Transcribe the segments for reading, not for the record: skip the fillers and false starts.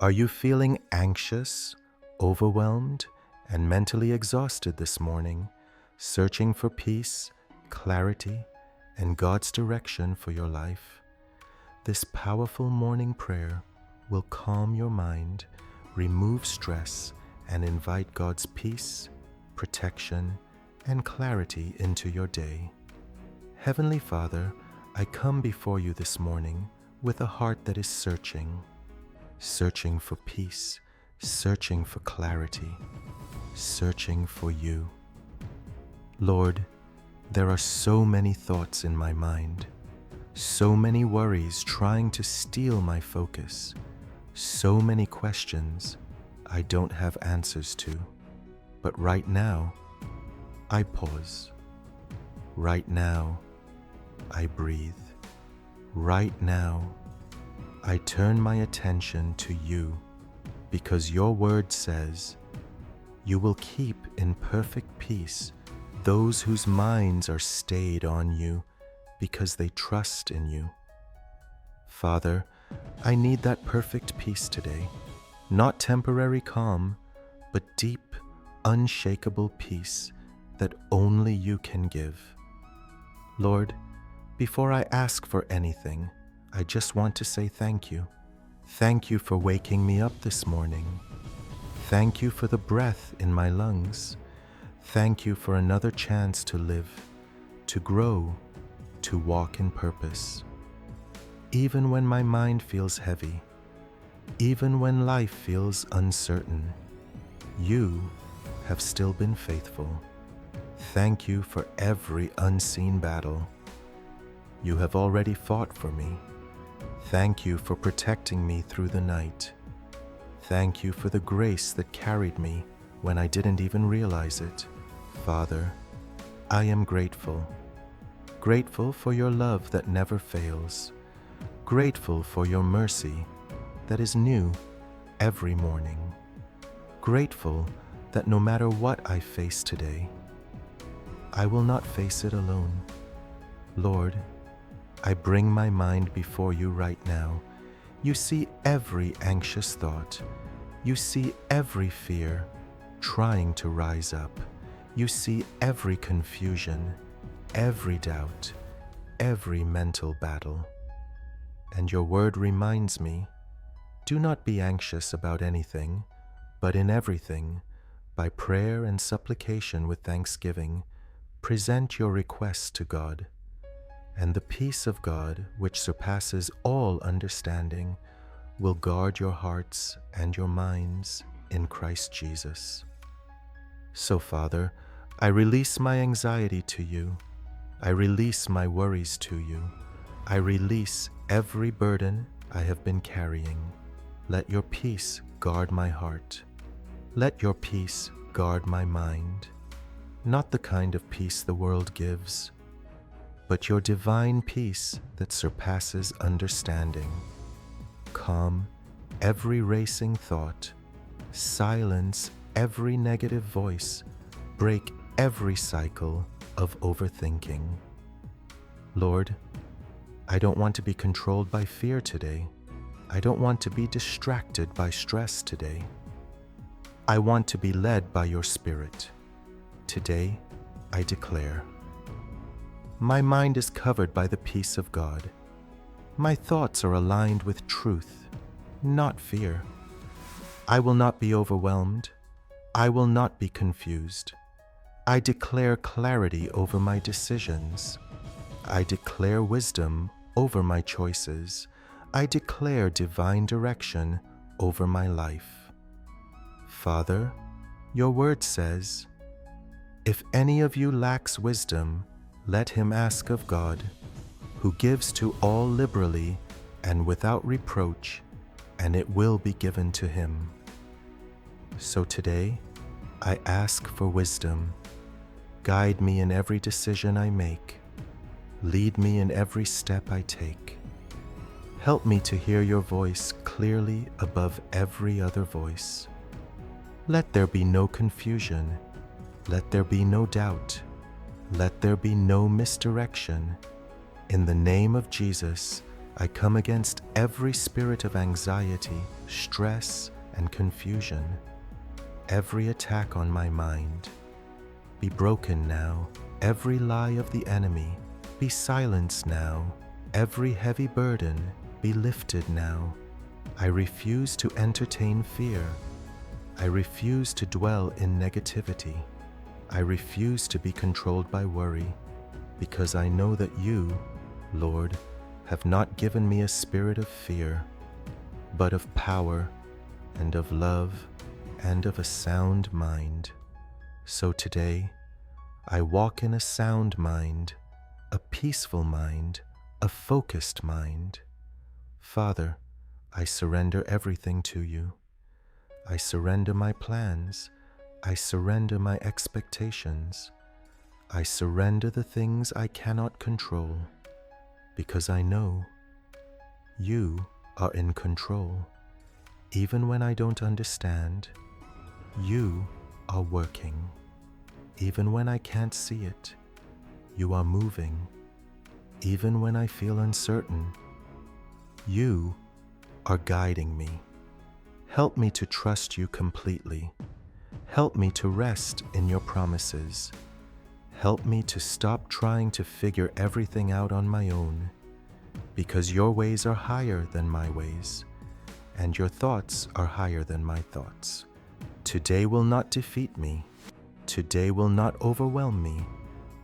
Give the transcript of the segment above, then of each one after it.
Are you feeling anxious, overwhelmed, and mentally exhausted this morning, searching for peace, clarity, and God's direction for your life? This powerful morning prayer will calm your mind, remove stress, and invite God's peace, protection, and clarity into your day. Heavenly Father, I come before you this morning with a heart that is searching for peace, searching for clarity, searching for you. Lord, there are so many thoughts in my mind, so many worries trying to steal my focus, so many questions I don't have answers to. But right now, I pause. Right now, I breathe. Right now, I turn my attention to you because your word says, you will keep in perfect peace those whose minds are stayed on you because they trust in you. Father, I need that perfect peace today, not temporary calm, but deep, unshakable peace that only you can give. Lord, before I ask for anything, I just want to say thank you. Thank you for waking me up this morning. Thank you for the breath in my lungs. Thank you for another chance to live, to grow, to walk in purpose. Even when my mind feels heavy, even when life feels uncertain, you have still been faithful. Thank you for every unseen battle. You have already fought for me. Thank you for protecting me through the night. Thank you for the grace that carried me when I didn't even realize it. Father, I am grateful. Grateful for your love that never fails. Grateful for your mercy that is new every morning. Grateful that no matter what I face today, I will not face it alone. Lord, I bring my mind before you right now. You see every anxious thought. You see every fear trying to rise up. You see every confusion, every doubt, every mental battle. And your word reminds me, do not be anxious about anything, but in everything, by prayer and supplication with thanksgiving, present your requests to God. And the peace of God, which surpasses all understanding, will guard your hearts and your minds in Christ Jesus. So, Father, I release my anxiety to you. I release my worries to you. I release every burden I have been carrying. Let your peace guard my heart. Let your peace guard my mind. Not the kind of peace the world gives, but your divine peace that surpasses understanding. Calm every racing thought, silence every negative voice, break every cycle of overthinking. Lord, I don't want to be controlled by fear today. I don't want to be distracted by stress today. I want to be led by your Spirit. Today, I declare, my mind is covered by the peace of God. My thoughts are aligned with truth, not fear. I will not be overwhelmed. I will not be confused. I declare clarity over my decisions. I declare wisdom over my choices. I declare divine direction over my life. Father, your word says, if any of you lacks wisdom, let him ask of God, who gives to all liberally and without reproach, and it will be given to him. So today, I ask for wisdom. Guide me in every decision I make. Lead me in every step I take. Help me to hear your voice clearly above every other voice. Let there be no confusion. Let there be no doubt. Let there be no misdirection. In the name of Jesus, I come against every spirit of anxiety, stress, and confusion. Every attack on my mind, be broken now. Every lie of the enemy, be silenced now. Every heavy burden, be lifted now. I refuse to entertain fear. I refuse to dwell in negativity. I refuse to be controlled by worry, because I know that you, Lord, have not given me a spirit of fear, but of power and of love and of a sound mind. So today, I walk in a sound mind, a peaceful mind, a focused mind. Father, I surrender everything to you. I surrender my plans. I surrender my expectations. I surrender the things I cannot control, because I know you are in control. Even when I don't understand, you are working. Even when I can't see it, you are moving. Even when I feel uncertain, you are guiding me. Help me to trust you completely. Help me to rest in your promises. Help me to stop trying to figure everything out on my own, because your ways are higher than my ways, and your thoughts are higher than my thoughts. Today will not defeat me. Today will not overwhelm me.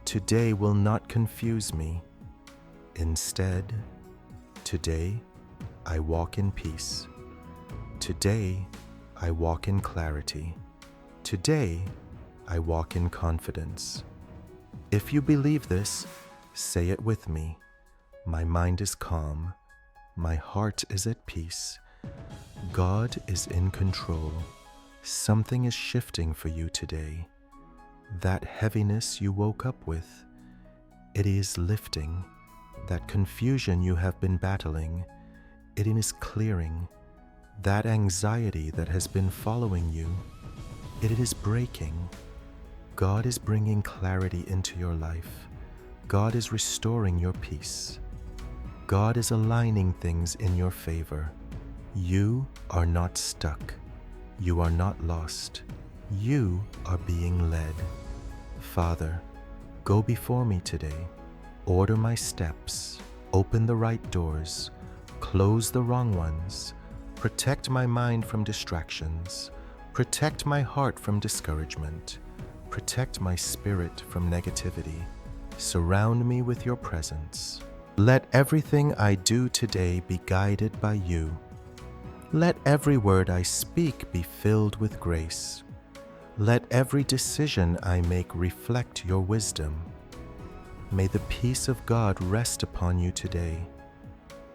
Today will not confuse me. Instead, today I walk in peace. Today I walk in clarity. Today I walk in confidence. If you believe this, say it with me. My mind is calm. My heart is at peace. God is in control. Something is shifting for you today. That heaviness you woke up with, it is lifting. That confusion you have been battling, it is clearing. That anxiety that has been following you, it is breaking. God is bringing clarity into your life. God is restoring your peace. God is aligning things in your favor. You are not stuck. You are not lost. You are being led. Father, go before me today. Order my steps. Open the right doors. Close the wrong ones. Protect my mind from distractions. Protect my heart from discouragement. Protect my spirit from negativity. Surround me with your presence. Let everything I do today be guided by you. Let every word I speak be filled with grace. Let every decision I make reflect your wisdom. May the peace of God rest upon you today.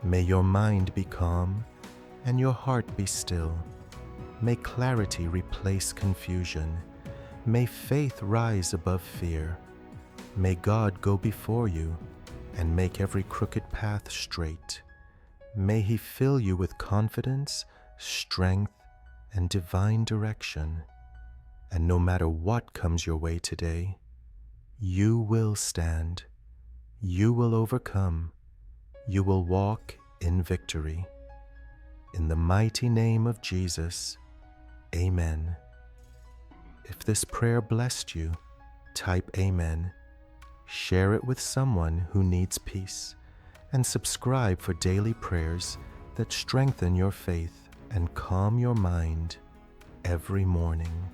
May your mind be calm and your heart be still. May clarity replace confusion. May faith rise above fear. May God go before you and make every crooked path straight. May He fill you with confidence, strength, and divine direction. And no matter what comes your way today, you will stand. You will overcome. You will walk in victory. In the mighty name of Jesus, amen. If this prayer blessed you, type amen. Share it with someone who needs peace, and subscribe for daily prayers that strengthen your faith and calm your mind every morning.